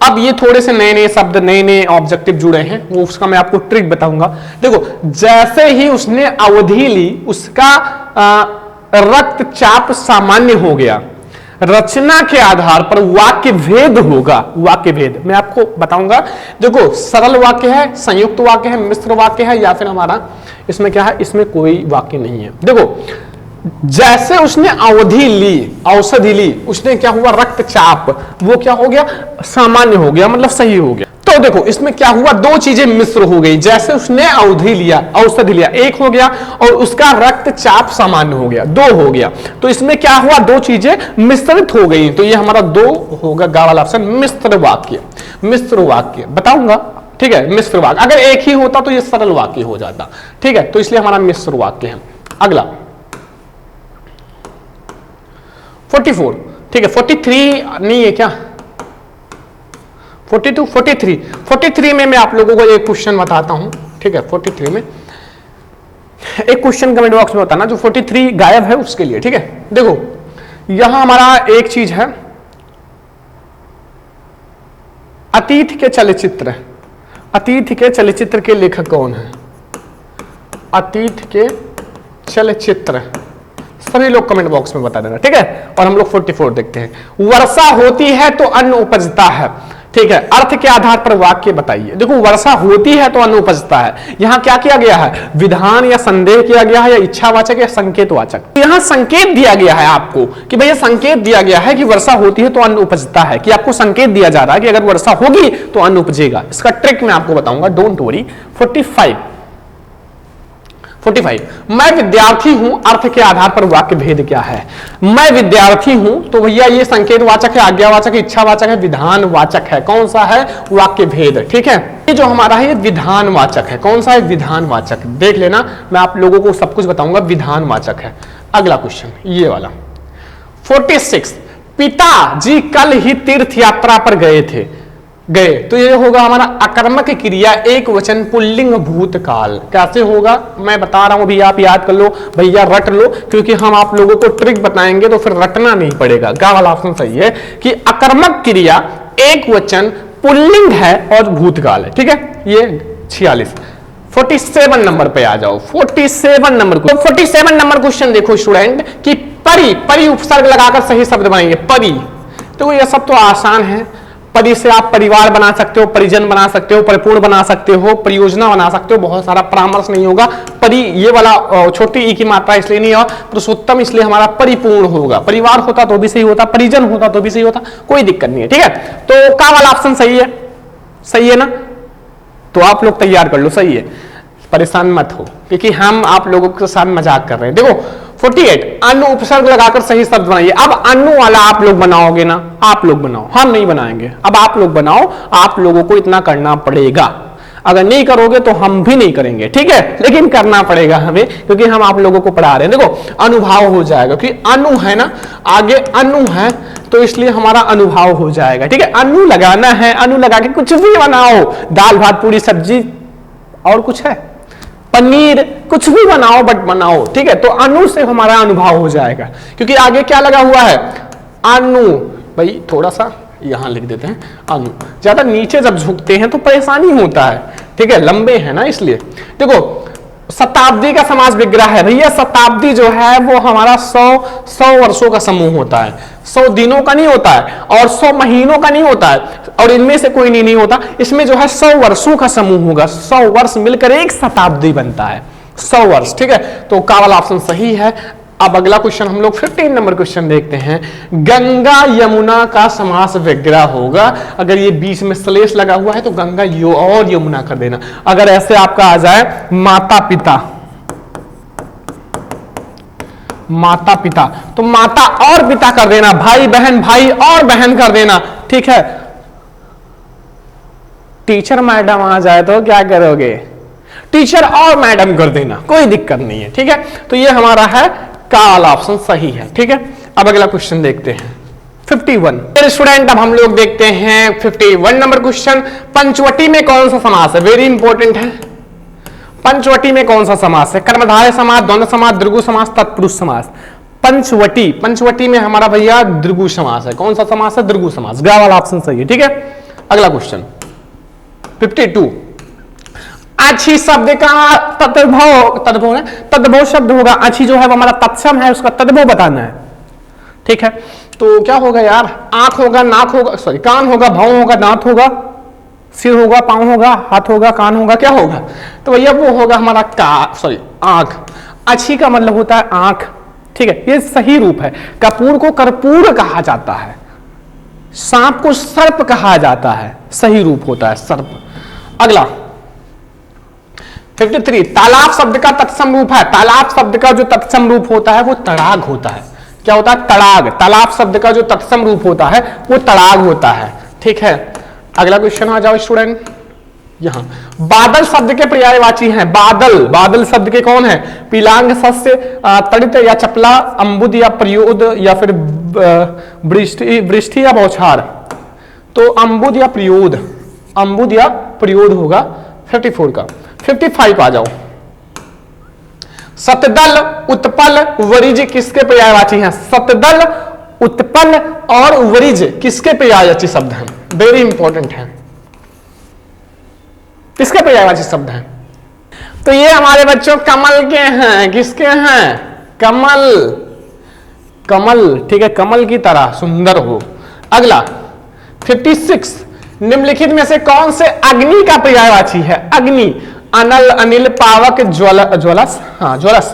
अब ये थोड़े से नए नए शब्द, नए नए ऑब्जेक्टिव जुड़े हैं, वो उसका मैं आपको ट्रिक बताऊंगा। देखो जैसे ही उसने अवधि ली, उसका रक्तचाप सामान्य हो गया, रचना के आधार पर वाक्य भेद होगा। वाक्य भेद मैं आपको बताऊंगा। देखो सरल वाक्य है, संयुक्त वाक्य है, मिश्र वाक्य है, या फिर हमारा इसमें क्या है? इसमें कोई वाक्य नहीं है। देखो जैसे उसने अवधि ली, औषधि ली, उसने क्या हुआ? रक्तचाप, वो क्या हो गया? सामान्य हो गया, मतलब सही हो गया। तो देखो इसमें क्या हुआ? दो चीजें मिश्र हो गई। जैसे उसने अवधि लिया, औषधि लिया, एक हो गया, और उसका रक्तचाप सामान्य हो गया, दो हो गया। तो इसमें क्या हुआ? दो चीजें मिश्रित हो गई। तो ये हमारा दो होगा, गा वाला ऑप्शन, मिश्र वाक्य। मिश्र वाक्य बताऊंगा, ठीक है, मिश्र वाक्य। अगर एक ही होता तो ये सरल वाक्य हो जाता, ठीक है, तो इसलिए हमारा मिश्र वाक्य है। अगला 44, ठीक है, 43 नहीं है क्या? 42, 43 में मैं आप लोगों को एक क्वेश्चन बताता हूं, ठीक है। 43 में एक क्वेश्चन कमेंट बॉक्स में बताना जो 43 गायब है उसके लिए, ठीक है। देखो यहां हमारा एक चीज है, अतीत के चलचित्र। अतीत के चलचित्र के लेखक कौन है? अतीत के चलचित्र सभी लोग कमेंट बॉक्स में बता देना, ठीक है। और हम लोग 44 देखते हैं। वर्षा होती है तो अन्न उपजता है, ठीक है। अर्थ के आधार पर वाक्य बताइए। देखो वर्षा होती है तो अन्न उपजता है, यहां क्या किया गया है? विधान या संदेह किया गया है, या इच्छावाचक या संकेतवाचक? तो यहां संकेत दिया गया है आपको कि भैया संकेत दिया गया है कि वर्षा होती है तो अन्न उपजता है, कि आपको संकेत दिया जा रहा है कि अगर वर्षा होगी तो अन्न उपजेगा। इसका ट्रिक मैं आपको बताऊंगा, डोंट वरी। 45 मैं विद्यार्थी हूं, अर्थ के आधार पर वाक्य भेद क्या है? मैं विद्यार्थी हूं तो भैया ये संकेतवाचक है, आज्ञावाचक है, इच्छावाचक है, विधानवाचक है। कौन सा है? वाक्य भेद, ठीक है। ये जो हमारा है ये विधानवाचक है। कौन सा है? विधानवाचक। देख लेना, मैं आप लोगों को सब कुछ बताऊंगा, विधानवाचक है। अगला क्वेश्चन ये वाला 46 पिताजी कल ही तीर्थ यात्रा पर गए तो ये होगा हमारा अकर्मक क्रिया, एक वचन, पुल्लिंग, भूतकाल। कैसे होगा मैं बता रहा हूं, भी आप याद कर लो भैया, रट लो, क्योंकि हम आप लोगों को ट्रिक बताएंगे तो फिर रटना नहीं पड़ेगा। गा वाला ऑप्शन सही है कि अकर्मक क्रिया, एक वचन, पुल्लिंग है और भूतकाल है, ठीक है। ये 46। 47 नंबर पे आ जाओ। 47 नंबर को 47 नंबर क्वेश्चन देखो स्टूडेंट कि परि, परि उपसर्ग लगाकर सही शब्द बनाएंगे। परि, तो ये सब तो आसान है। परि से आप परिवार बना सकते हो, परिजन बना सकते हो, परिपूर्ण बना सकते हो, परियोजना बना सकते हो, बहुत सारा परामर्श नहीं होगा। परि ये वाला छोटी ई की मात्रा इसलिए नहीं है, पुरुषोत्तम इसलिए हमारा परिपूर्ण होगा। परिवार होता तो भी सही होता, परिजन होता तो भी सही होता, कोई दिक्कत नहीं है। ठीक है, तो का वाला ऑप्शन सही है, सही है ना? तो आप लोग तैयार कर लो, सही है, परेशान मत हो, क्योंकि हम आप लोगों के साथ मजाक कर रहे हैं। देखो 48 अनु उपसर्ग लगाकर सही शब्द बनाइए। अब अनु वाला आप लोग बनाओगे ना, आप लोग बनाओ, हम नहीं बनाएंगे। अब आप लोग बनाओ, आप लोगों को इतना करना पड़ेगा। अगर नहीं करोगे तो हम भी नहीं करेंगे, ठीक है, लेकिन करना पड़ेगा हमें, क्योंकि हम आप लोगों को पढ़ा रहे हैं। देखो अनुभाव हो जाएगा, क्योंकि अनु है ना, आगे अनु है तो इसलिए हमारा अनुभाव हो जाएगा। ठीक है, अनु लगाना है, अनु लगा के कुछ भी बनाओ, दाल भात पूरी सब्जी और कुछ है, पनीर, कुछ भी बनाओ, बट बनाओ। ठीक है, तो अनु से हमारा अनुभाव हो जाएगा, क्योंकि आगे क्या लगा हुआ है, अनु। भाई थोड़ा सा यहां लिख देते हैं अनु, ज्यादा नीचे जब झुकते हैं तो परेशानी होता है। ठीक है, लंबे हैं ना इसलिए। देखो शताब्दी का समास विग्रह है भैया। शताब्दी जो है वो हमारा 100 वर्षों का समूह होता है, 100 दिनों का नहीं होता है, और 100 महीनों का नहीं होता है, और इनमें से कोई नहीं होता। इसमें जो है 100 वर्षों का समूह होगा, 100 वर्ष मिलकर एक शताब्दी बनता है, 100 वर्ष। ठीक है, तो का वाला ऑप्शन सही है। अब अगला क्वेश्चन हम लोग 15 नंबर क्वेश्चन देखते हैं। गंगा यमुना का समास विग्रह होगा। अगर ये बीच में श्लेष लगा हुआ है तो गंगा यो और यमुना कर देना। अगर ऐसे आपका आ जाए माता पिता, माता पिता, तो माता और पिता कर देना, भाई बहन, भाई और बहन कर देना। ठीक है, टीचर मैडम आ जाए तो क्या करोगे, टीचर और मैडम कर देना, कोई दिक्कत नहीं है। ठीक है, तो ये हमारा है का वाला ऑप्शन सही है। ठीक है, अब अगला क्वेश्चन देखते हैं 51। स्टूडेंट अब हम लोग देखते हैं 51 नंबर क्वेश्चन। पंचवटी में कौन सा समास है, वेरी इंपॉर्टेंट है। पंचवटी में कौन सा समास है, कर्मधारय समास, द्वंद्व समास, द्विगु समास, तत्पुरुष समास। पंचवटी, पंचवटी में हमारा भैया द्विगु समास है। कौन सा समास है, द्विगु समास। गा वाला ऑप्शन सही है। ठीक है, अगला क्वेश्चन 52। अच्छी शब्द का तद्भव, तद्भव है, तद्भव शब्द होगा। अच्छी जो है वो हमारा तत्सम है, उसका तद्भव बताना है। ठीक है, तो क्या होगा यार, आंख होगा, नाक होगा, सॉरी कान होगा, भाव होगा, दांत होगा, सिर होगा, पांव होगा, हाथ होगा, कान होगा, क्या होगा, तो भैया वो होगा हमारा आंख। अच्छी का मतलब होता है आंख। ठीक है, ये सही रूप है। कपूर को कर्पूर कहा जाता है, सांप को सर्प कहा जाता है, सही रूप होता है सर्प। अगला 53। तालाब शब्द का तत्सम रूप है। तालाब शब्द का जो तत्सम रूप होता है वो तड़ाग होता है। क्या होता है, तड़ाग। तालाब शब्द का जो तत्सम रूप होता है वो तड़ाग होता है। ठीक है, अगला क्वेश्चन आ जाओ स्टूडेंट। यहां बादल शब्द के पर्यायवाची हैं। बादल, बादल शब्द के कौन है, पीलांग सस्य, तड़ित या चपला, अम्बुद या प्रयोद, या फिर वृष्टि या बौछार। तो अम्बुद या प्रयोद, अम्बुद या प्रयोद होगा 54 का। 55 आ जाओ। सतदल, उत्पल, वरिज किसके पर्यायवाची हैं। सतदल, उत्पल और वरिज किसके पर्यायवाची शब्द हैं, वेरी इंपॉर्टेंट है, किसके पर्यायवाची शब्द हैं। तो ये हमारे बच्चों कमल के हैं, किसके हैं, कमल, कमल। ठीक है, कमल की तरह सुंदर हो। अगला 56। निम्नलिखित में से कौन से अग्नि का पर्यायवाची है। अग्नि, अनल, अनिल, पावक, ज्वलस। हाँ ज्वलस,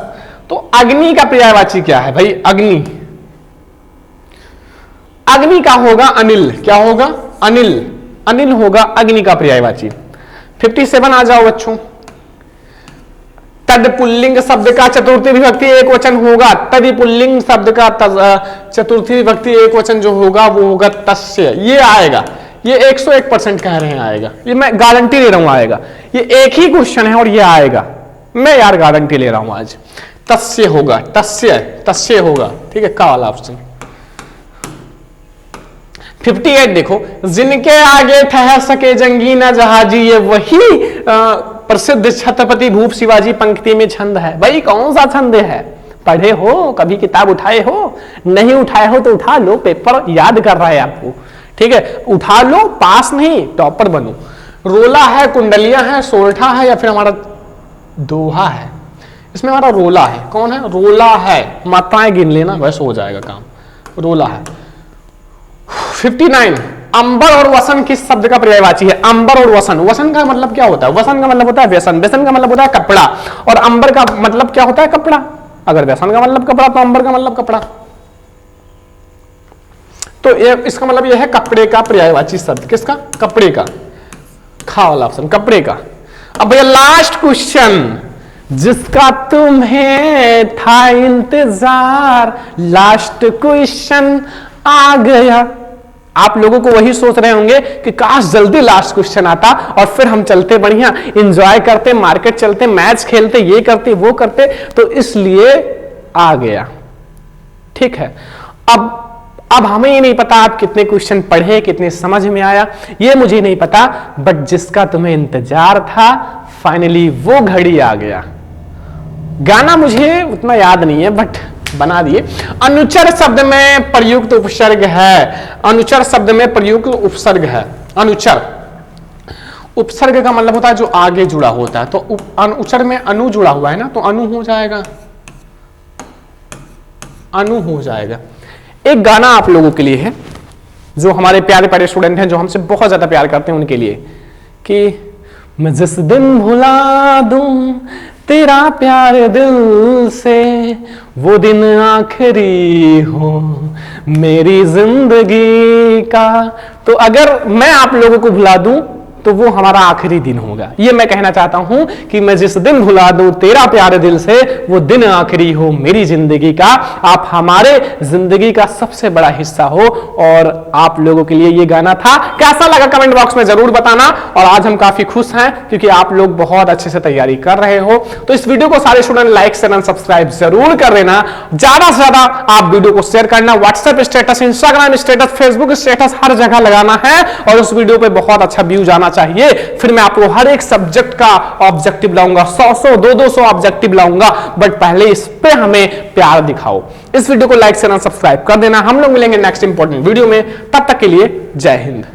तो अग्नि का पर्यायवाची क्या है भाई, अग्नि। अग्नि का होगा अनिल, क्या होगा, अनिल, अनिल होगा अग्नि का पर्यायवाची। 57 आ जाओ बच्चों। तद पुल्लिंग शब्द का चतुर्थी विभक्ति एक वचन होगा। तद पुल्लिंग शब्द का चतुर्थी विभक्ति एक वचन जो होगा वो होगा तस्य। ये आएगा, ये 101% कह रहे हैं आएगा, ये मैं गारंटी ले रहा हूं आएगा। ये एक ही क्वेश्चन है और ये आएगा, मैं यार गारंटी ले रहा हूं आज। तस्य होगा, तस्य, तस्य होगा। ठीक है, का वाला ऑप्शन। 58 देखो। जिनके आगे ठहर सके जंगी न जहाजी, ये वही प्रसिद्ध छत्रपति भूप शिवाजी पंक्ति में छंद है। भाई कौन सा छंद है, पढ़े हो, कभी किताब उठाए हो, नहीं उठाए हो तो उठा लो, पेपर याद कर रहा है आपको। ठीक है, उठा लो, पास नहीं टॉपर बनो। रोला है, कुंडलियां हैं, सोरठा है या फिर हमारा दोहा है? इसमें हमारा रोला है। कौन है? रोला है। मात्राएं गिन लेना, बस हो जाएगा काम। रोला है। 59, अंबर और वसन किस शब्द का पर्यायवाची है? अंबर और वसन। वसन का मतलब क्या होता है? वसन का मतलब होता है व्यसन, व्यसन का मतलब होता है कपड़ा, और अंबर का मतलब क्या होता है? कपड़ा। अगर व्यसन का मतलब कपड़ा तो अंबर का मतलब कपड़ा। तो ये इसका मतलब यह है कपड़े का पर्यायवाची शब्द। किसका? कपड़े का। खा वाला ऑप्शन, कपड़े का। अब भैया लास्ट क्वेश्चन, जिसका तुम्हें था इंतजार, लास्ट क्वेश्चन आ गया। आप लोगों को वही सोच रहे होंगे कि काश जल्दी लास्ट क्वेश्चन आता और फिर हम चलते बढ़िया एंजॉय करते, मार्केट चलते, मैच खेलते, ये करते वो करते, तो इसलिए आ गया। ठीक है। अब हमें ये नहीं पता आप कितने क्वेश्चन पढ़े, कितने समझ में आया, ये मुझे नहीं पता, बट जिसका तुम्हें इंतजार था फाइनली वो घड़ी आ गया। गाना मुझे उतना याद नहीं है बट बना दिए। अनुचर शब्द में प्रयुक्त उपसर्ग है। अनुचर शब्द में प्रयुक्त उपसर्ग है। अनुचर, उपसर्ग का मतलब होता है जो आगे जुड़ा होता है। तो अनुचर में अनु जुड़ा हुआ है ना, तो अनु हो जाएगा, अनु हो जाएगा। एक गाना आप लोगों के लिए है, जो हमारे प्यारे प्यारे स्टूडेंट हैं, जो हमसे बहुत ज्यादा प्यार करते हैं, उनके लिए, कि मैं जिस दिन भुला दूं तेरा प्यार दिल से, वो दिन आखिरी हो मेरी जिंदगी का। तो अगर मैं आप लोगों को भुला दूं तो वो हमारा आखिरी दिन होगा। ये मैं कहना चाहता हूं कि मैं जिस दिन भुला दूं तेरा प्यार दिल से, वो दिन आखिरी हो मेरी जिंदगी का। आप हमारे जिंदगी का सबसे बड़ा हिस्सा हो, और आप लोगों के लिए ये गाना था। कैसा लगा कमेंट बॉक्स में जरूर बताना। और आज हम काफी खुश हैं क्योंकि आप लोग बहुत अच्छे से तैयारी कर रहे हो। तो इस वीडियो को सारे student like share and subscribe जरूर कर लेना। ज्यादा से ज्यादा आप वीडियो को शेयर करना, WhatsApp status, Instagram status, Facebook status, हर जगह लगाना है, और उस वीडियो पे बहुत अच्छा व्यू जाना चाहिए। फिर मैं आपको हर एक सब्जेक्ट का ऑब्जेक्टिव लाऊंगा, 100 200 ऑब्जेक्टिव लाऊंगा, बट पहले इस पे हमें प्यार दिखाओ। इस वीडियो को लाइक शेयर एंड सब्सक्राइब कर देना। हम लोग मिलेंगे नेक्स्ट इंपॉर्टेंट वीडियो में, तब तक के लिए जय हिंद।